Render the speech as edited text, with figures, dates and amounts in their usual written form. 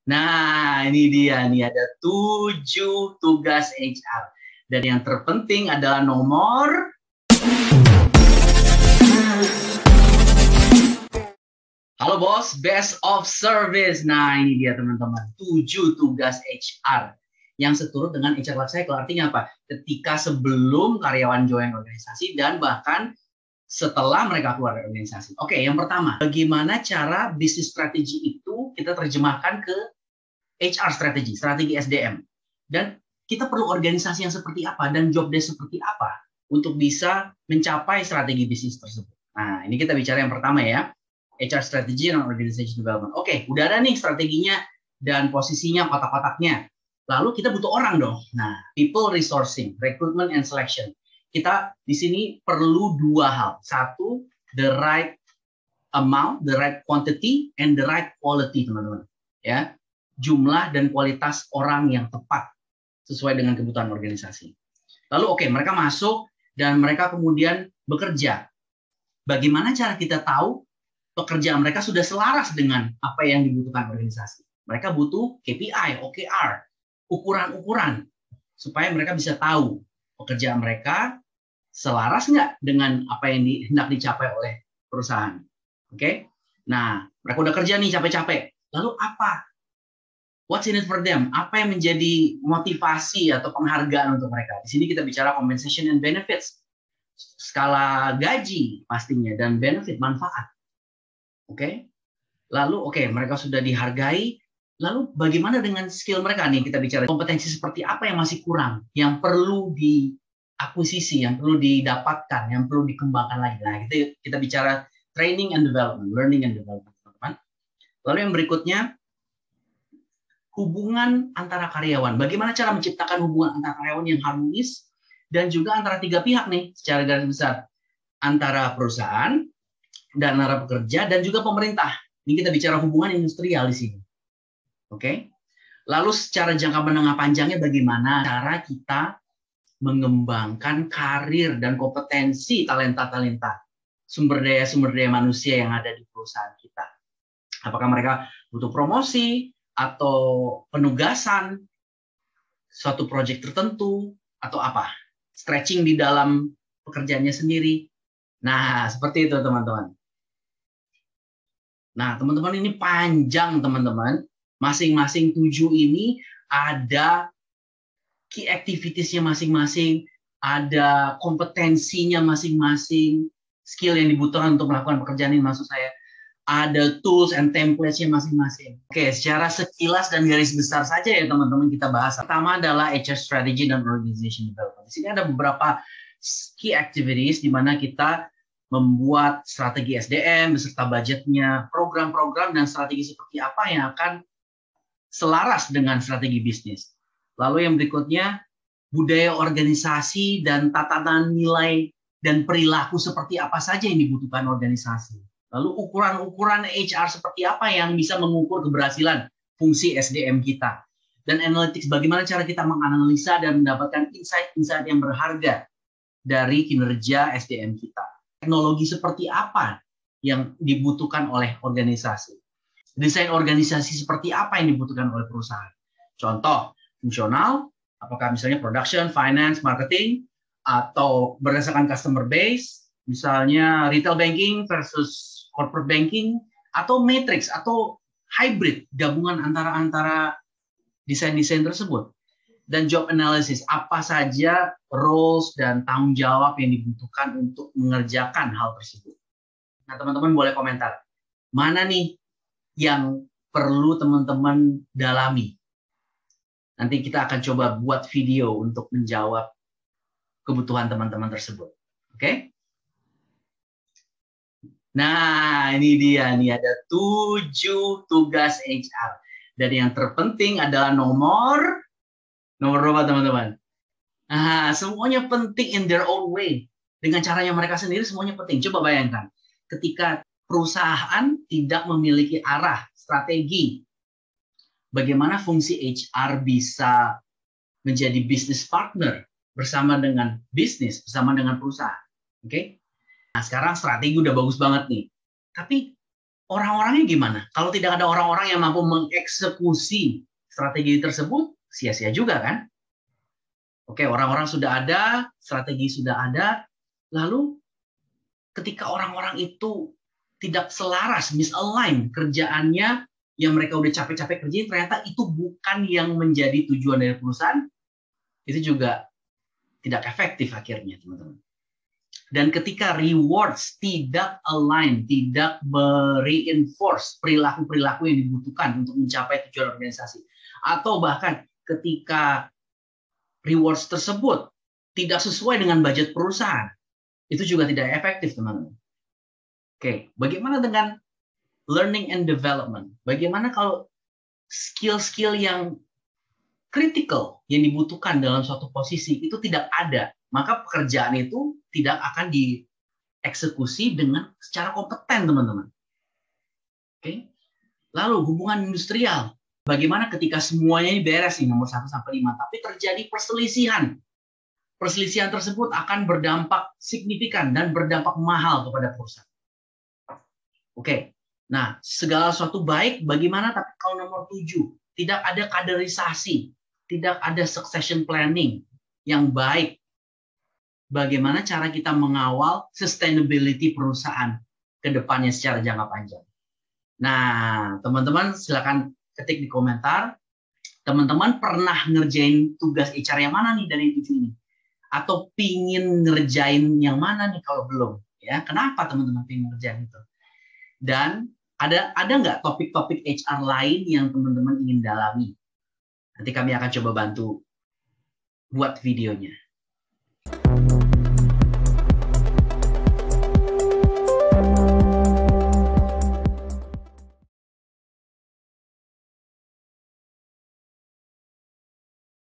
Nah, ini dia nih, ada 7 tugas HR. Dan yang terpenting adalah nomor halo bos, best of service. Nah, ini dia teman-teman, 7 tugas HR yang seturut dengan HR Life Cycle. Artinya apa? Ketika sebelum karyawan join organisasi dan bahkan setelah mereka keluar dari organisasi. Oke, yang pertama, bagaimana cara bisnis strategi itu kita terjemahkan ke HR strategi SDM. Dan kita perlu organisasi yang seperti apa dan job desk seperti apa untuk bisa mencapai strategi bisnis tersebut. Nah, ini kita bicara yang pertama ya. HR Strategy dan Organization Development. Oke, udah ada nih strateginya dan posisinya, kotak-kotaknya. Lalu kita butuh orang dong. Nah, people resourcing, recruitment and selection. Kita di sini perlu 2 hal. Satu, the right amount, the right quantity, and the right quality, teman-teman. Ya, jumlah dan kualitas orang yang tepat sesuai dengan kebutuhan organisasi. Lalu oke, mereka masuk dan mereka kemudian bekerja. Bagaimana cara kita tahu pekerjaan mereka sudah selaras dengan apa yang dibutuhkan organisasi? Mereka butuh KPI, OKR, ukuran-ukuran, supaya mereka bisa tahu pekerjaan mereka selaras nggak dengan apa yang hendak dicapai oleh perusahaan. Oke? Nah, mereka udah kerja nih capek-capek. Lalu apa? What's in it for them? Apa yang menjadi motivasi atau penghargaan untuk mereka? Di sini kita bicara compensation and benefits. Skala gaji pastinya dan benefit, manfaat. Oke, lalu mereka sudah dihargai. Lalu bagaimana dengan skill mereka nih? Kita bicara kompetensi seperti apa yang masih kurang, yang perlu diakuisisi, yang perlu didapatkan, yang perlu dikembangkan lagi. Nah, kita bicara training and development, learning and development, teman-teman. Lalu yang berikutnya, hubungan antara karyawan. Bagaimana cara menciptakan hubungan antara karyawan yang harmonis dan juga antara 3 pihak nih, secara garis besar, antara perusahaan dan para pekerja dan juga pemerintah. Ini kita bicara hubungan industrial di sini. Oke. Lalu secara jangka menengah panjangnya bagaimana cara kita mengembangkan karir dan kompetensi talenta-talenta sumber daya manusia yang ada di perusahaan kita. Apakah mereka butuh promosi atau penugasan suatu proyek tertentu atau apa? Stretching di dalam pekerjaannya sendiri. Nah, seperti itu teman-teman. Nah, teman-teman ini panjang, teman-teman. Masing-masing 7 ini ada key activities-nya masing-masing, ada kompetensinya masing-masing, skill yang dibutuhkan untuk melakukan pekerjaan ini maksud saya. Ada tools and templates-nya masing-masing. Oke, secara sekilas dan garis besar saja ya teman-teman kita bahas. Pertama adalah HR Strategy dan Organization Development. Di sini ada beberapa key activities di mana kita membuat strategi SDM beserta budgetnya, program-program dan strategi seperti apa yang akan selaras dengan strategi bisnis. Lalu yang berikutnya, budaya organisasi dan tatanan nilai dan perilaku seperti apa saja yang dibutuhkan organisasi. Lalu ukuran-ukuran HR seperti apa yang bisa mengukur keberhasilan fungsi SDM kita. Dan analytics, bagaimana cara kita menganalisa dan mendapatkan insight-insight yang berharga dari kinerja SDM kita. Teknologi seperti apa yang dibutuhkan oleh organisasi. Desain organisasi seperti apa yang dibutuhkan oleh perusahaan. Contoh, fungsional, apakah misalnya production, finance, marketing, atau berdasarkan customer base, misalnya retail banking versus corporate banking, atau matrix, atau hybrid, gabungan antara desain-desain tersebut. Dan job analysis, apa saja roles dan tanggung jawab yang dibutuhkan untuk mengerjakan hal tersebut. Nah, teman-teman boleh komentar, mana nih yang perlu teman-teman dalami. Nanti kita akan coba buat video untuk menjawab kebutuhan teman-teman tersebut. Oke? Nah, ini dia nih, ada 7 tugas HR. Dan yang terpenting adalah nomor berapa teman-teman? Nah, semuanya penting in their own way. Dengan caranya mereka sendiri semuanya penting. Coba bayangkan, ketika perusahaan tidak memiliki arah, strategi, bagaimana fungsi HR bisa menjadi business partner bersama dengan bisnis, bersama dengan perusahaan. Oke? Nah, sekarang strategi udah bagus banget nih. Tapi orang-orangnya gimana? Kalau tidak ada orang-orang yang mampu mengeksekusi strategi tersebut, sia-sia juga kan? Oke, orang-orang sudah ada, strategi sudah ada, lalu ketika orang-orang itu tidak selaras, misalign kerjaannya yang mereka udah capek-capek kerjain, ternyata itu bukan yang menjadi tujuan dari perusahaan, itu juga tidak efektif akhirnya, teman-teman. Dan ketika rewards tidak align, tidak reinforce perilaku-perilaku yang dibutuhkan untuk mencapai tujuan organisasi, atau bahkan ketika rewards tersebut tidak sesuai dengan budget perusahaan, itu juga tidak efektif, teman-teman. Oke, bagaimana dengan learning and development? Bagaimana kalau skill-skill yang critical yang dibutuhkan dalam suatu posisi itu tidak ada, maka pekerjaan itu tidak akan dieksekusi dengan secara kompeten, teman-teman. Oke. Lalu hubungan industrial. Bagaimana ketika semuanya ini beres nih nomor 1 sampai 5, tapi terjadi perselisihan. Perselisihan tersebut akan berdampak signifikan dan berdampak mahal kepada perusahaan. Oke. Nah, segala sesuatu baik, bagaimana tapi kalau nomor 7 tidak ada kaderisasi, tidak ada succession planning yang baik. Bagaimana cara kita mengawal sustainability perusahaan ke depannya secara jangka panjang. Nah, teman-teman silakan ketik di komentar. Teman-teman pernah ngerjain tugas HR yang mana nih dari 7 ini? Atau pingin ngerjain yang mana nih kalau belum? Ya, kenapa teman-teman pingin ngerjain itu? Dan ada nggak topik-topik HR lain yang teman-teman ingin dalami? Nanti kami akan coba bantu buat videonya.